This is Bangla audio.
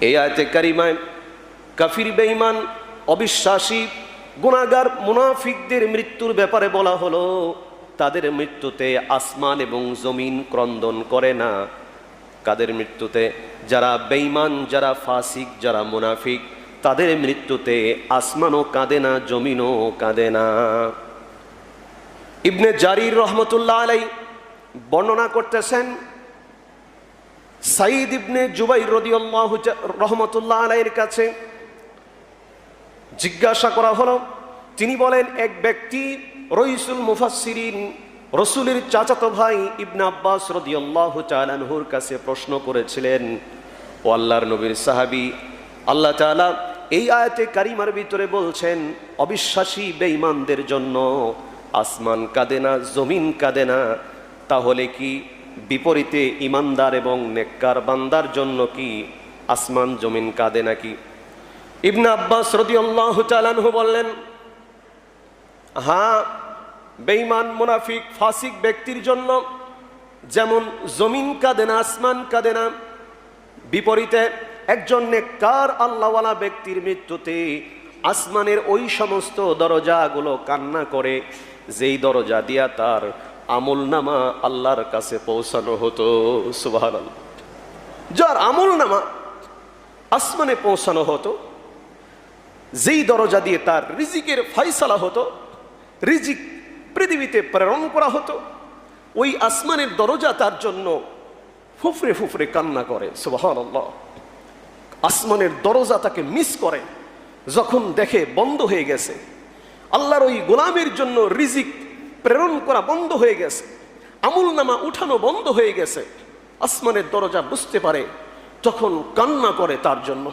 এই আয়াতে কারিমায় কাফির বেঈমান অবিশ্বাসী গুনাহগার মুনাফিকদের মৃত্যুর ব্যাপারে বলা হলো তাদের মৃত্যুতে আসমান এবং জমিন ক্রন্দন করে না। কাদের মৃত্যুতে? যারা বেঈমান, যারা ফাসিক, যারা মুনাফিক, তাদের মৃত্যুতে আসমানও কাঁদে না, জমিনও কাঁদে না। ইবনে জারির রহমতুল্লাহ আলাইহি বর্ণনা করতেছেন, সাঈদ ইবনে জুবাইর রাদিয়াল্লাহু রহমতুল্লাহ আলাইহির কাছে জিজ্ঞাসা করা হলো। তিনি বলেন, এক ব্যক্তি রইসুল মুফাসসিরিন রসুলের চাচাতো ভাই ইবনে আব্বাস রাদিয়াল্লাহু তাআলা আনহুর কাছে প্রশ্ন করেছিলেন, ও আল্লাহর নবীর সাহাবী, আল্লাহ তাআলা এই আয়াতে কারিমার ভিতরে বলছেন অবিশ্বাসী বেঈমানদের জন্য আসমান কাঁদে না, জমিন কাঁদে না, তাহলে কি বিপরীতে ইমানদার এবং নেককার বান্দার জন্য কি আসমান জমিন কাঁদে নাকি? ইবনে আব্বাস রাদিয়াল্লাহু তাআলা আনহু বললেন, হ্যাঁ, বেঈমান, মুনাফিক, ফাসিক ব্যক্তির জন্য যেমন জমিন কাঁদে না, আসমান কাঁদে না, বিপরীতে একজন নেককার আল্লাহওয়ালা ব্যক্তির মৃত্যুতে আসমানের ওই সমস্ত দরজাগুলো কান্না করে, যেই দরজা দিয়া তার আমলনামা আল্লাহর কাছে পৌঁছানো হতো। সুবহানাল্লাহ। যার আমলনামা আসমানে পৌঁছানো হতো, যেই দরজা দিয়ে তার রিজিকের ফয়সালা হতো, রিজিক পৃথিবীতে প্রেরণ করা হতো, ওই আসমানের দরজা তার জন্য ফুফরে ফুফরে কান্না করে। সুবহানাল্লাহ। আসমানের দরজা তাকে মিস করে যখন দেখে বন্ধ হয়ে গেছে, আল্লাহর ওই গোলামের জন্য রিজিক প্রেরণ করা বন্ধ হয়ে গেছে, আমলনামা উঠানো বন্ধ হয়ে গেছে। আসমানের দরজা বুঝতে পারে, তখন কান্না করে তার জন্য।